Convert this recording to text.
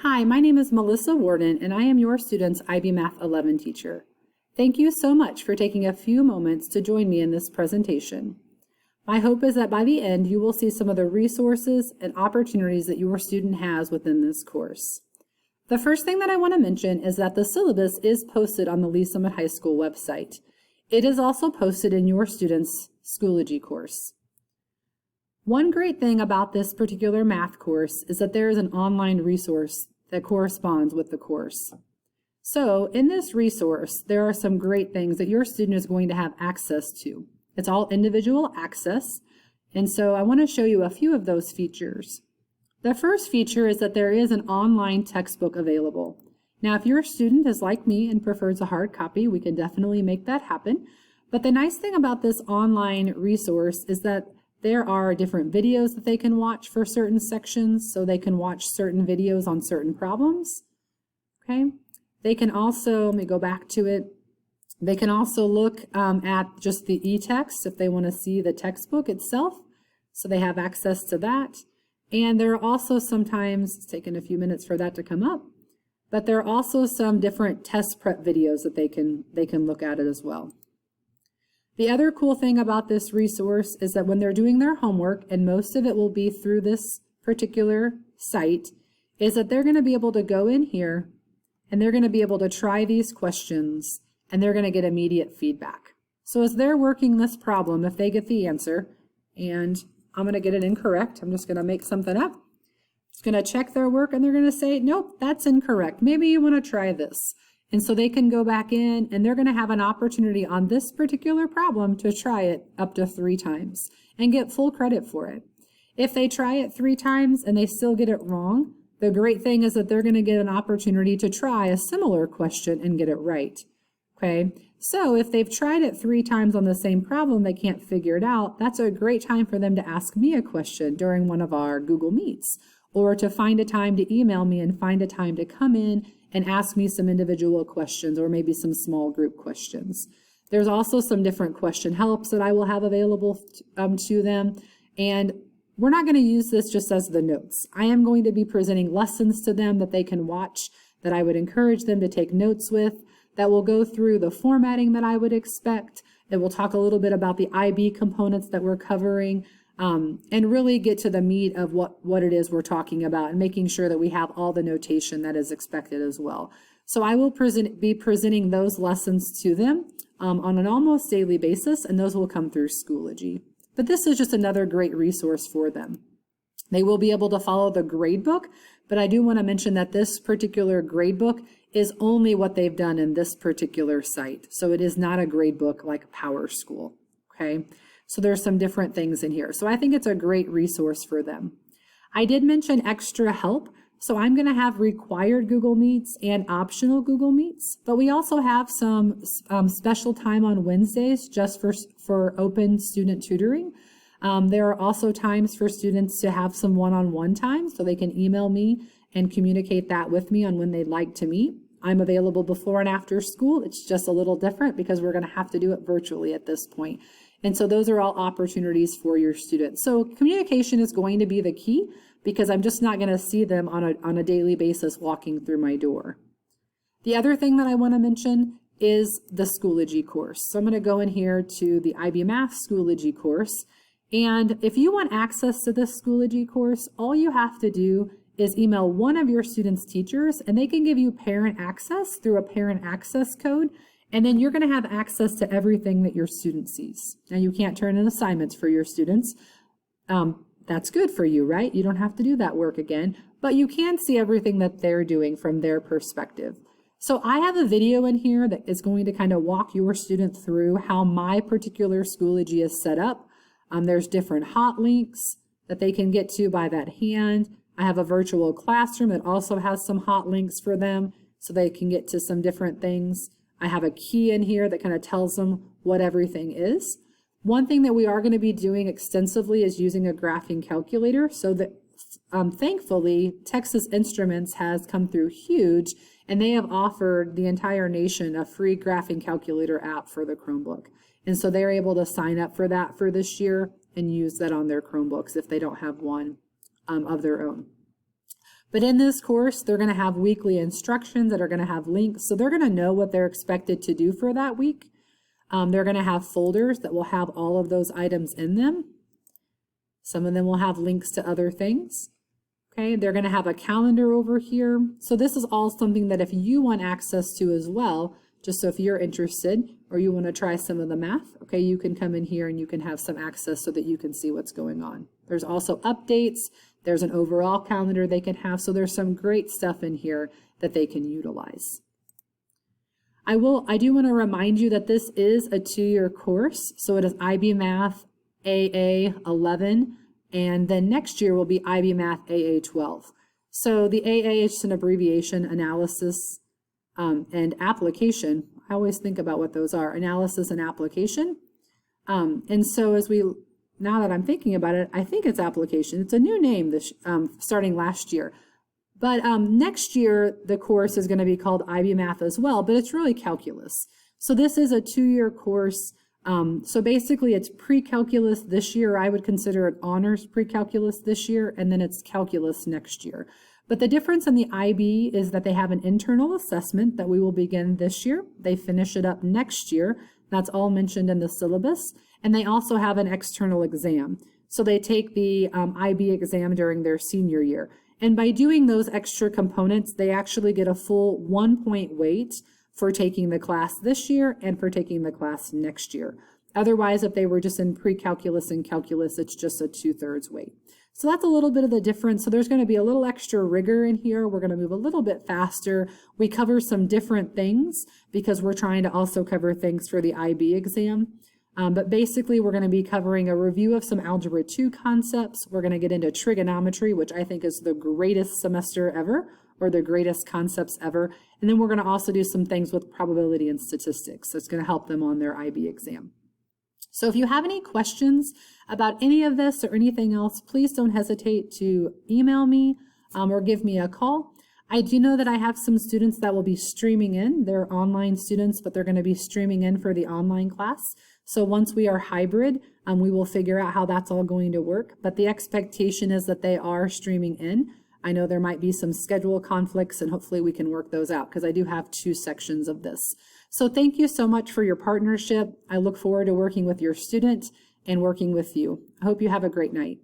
Hi, my name is Melissa Warden, and I am your student's IB Math 11 teacher. Thank you so much for taking a few moments to join me in this presentation. My hope is that by the end, you will see some of the resources and opportunities that your student has within this course. The first thing that I want to mention is that the syllabus is posted on the Lee Summit High School website. It is also posted in your student's Schoology course. One great thing about this particular math course is that there is an online resource that corresponds with the course. So in this resource, there are some great things that your student is going to have access to. It's all individual access, and so I want to show you a few of those features. The first feature is that there is an online textbook available. Now, if your student is like me and prefers a hard copy, we can definitely make that happen. But the nice thing about this online resource is that there are different videos that they can watch for certain sections, so they can watch certain videos on certain problems. Okay, they can also, let me go back to it, they can also look at just the e-text if they want to see the textbook itself, so they have access to that. And there are also sometimes, it's taken a few minutes for that to come up, but there are also some different test prep videos that they can look at it as well. The other cool thing about this resource is that when they're doing their homework, and most of it will be through this particular site, is that they're going to be able to go in here and they're going to be able to try these questions and they're going to get immediate feedback. So as they're working this problem, if they get the answer, and I'm going to get it incorrect, I'm just going to make something up, it's going to check their work and they're going to say, nope, that's incorrect. Maybe you want to try this. And so they can go back in and they're going to have an opportunity on this particular problem to try it up to 3 times and get full credit for it. If they try it 3 times and they still get it wrong, the great thing is that they're going to get an opportunity to try a similar question and get it right. Okay, so if they've tried it 3 times on the same problem, they can't figure it out, that's a great time for them to ask me a question during one of our Google Meets, or to find a time to email me and find a time to come in and ask me some individual questions or maybe some small group questions. There's also some different question helps that I will have available to them. And we're not going to use this just as the notes. I am going to be presenting lessons to them that they can watch, that I would encourage them to take notes with, that will go through the formatting that I would expect. It will talk a little bit about the IB components that we're covering, and really get to the meat of what it is we're talking about and making sure that we have all the notation that is expected as well. So I will be presenting those lessons to them on an almost daily basis, and those will come through Schoology. But this is just another great resource for them. They will be able to follow the gradebook, but I do want to mention that this particular gradebook is only what they've done in this particular site. So it is not a gradebook like PowerSchool, okay? So there's some different things in here. So I think it's a great resource for them. I did mention extra help. So I'm going to have required Google Meets and optional Google Meets, but we also have some special time on Wednesdays just for open student tutoring. There are also times for students to have some one-on-one time, so they can email me and communicate that with me on when they'd like to meet. I'm available before and after school. It's just a little different because we're going to have to do it virtually at this point. And so those are all opportunities for your students. So communication is going to be the key because I'm just not going to see them on a daily basis walking through my door. The other thing that I want to mention is the Schoology course. So I'm going to go in here to the IB Math Schoology course. And if you want access to this Schoology course, all you have to do is email one of your students' teachers, and they can give you parent access through a parent access code. And then you're going to have access to everything that your student sees. Now, you can't turn in assignments for your students. That's good for you, right? You don't have to do that work again, but you can see everything that they're doing from their perspective. So I have a video in here that is going to kind of walk your student through how my particular Schoology is set up. There's different hot links that they can get to by that hand. I have a virtual classroom that also has some hot links for them so they can get to some different things. I have a key in here that kind of tells them what everything is. One thing that we are going to be doing extensively is using a graphing calculator, so that thankfully Texas Instruments has come through huge, and they have offered the entire nation a free graphing calculator app for the Chromebook. And so they're able to sign up for that for this year and use that on their Chromebooks if they don't have one of their own. But in this course, they're going to have weekly instructions that are going to have links. So they're going to know what they're expected to do for that week. They're going to have folders that will have all of those items in them. Some of them will have links to other things. Okay, they're going to have a calendar over here. So this is all something that if you want access to as well, just so if you're interested or you want to try some of the math, okay, you can come in here and you can have some access so that you can see what's going on. There's also updates. There's an overall calendar they can have. So there's some great stuff in here that they can utilize. I do want to remind you that this is a 2-year course. So it is IB Math AA 11, and then next year will be IB Math AA 12. So the AA is just an abbreviation, analysis and application. I always think about what those are, analysis and application. And so now that I'm thinking about it, I think it's application. It's a new name this starting last year. But next year, the course is going to be called IB Math as well, but it's really calculus. So this is a 2-year course. So basically, it's pre-calculus this year. I would consider it honors pre-calculus this year, and then it's calculus next year. But the difference in the IB is that they have an internal assessment that we will begin this year. They finish it up next year. That's all mentioned in the syllabus. And they also have an external exam. So they take the IB exam during their senior year. And by doing those extra components, they actually get a full 1-point weight for taking the class this year and for taking the class next year. Otherwise, if they were just in pre-calculus and calculus, it's just a 2/3 weight. So that's a little bit of the difference. So there's going to be a little extra rigor in here. We're going to move a little bit faster. We cover some different things because we're trying to also cover things for the IB exam. But basically, we're going to be covering a review of some Algebra 2 concepts. We're going to get into trigonometry, which I think is the greatest semester ever, or the greatest concepts ever. And then we're going to also do some things with probability and statistics. That's going to help them on their IB exam. So if you have any questions about any of this or anything else, please don't hesitate to email me or give me a call. I do know that I have some students that will be streaming in. They're online students, but they're going to be streaming in for the online class. So once we are hybrid, we will figure out how that's all going to work. But the expectation is that they are streaming in. I know there might be some schedule conflicts, and hopefully we can work those out because I do have 2 sections of this. So thank you so much for your partnership. I look forward to working with your student and working with you. I hope you have a great night.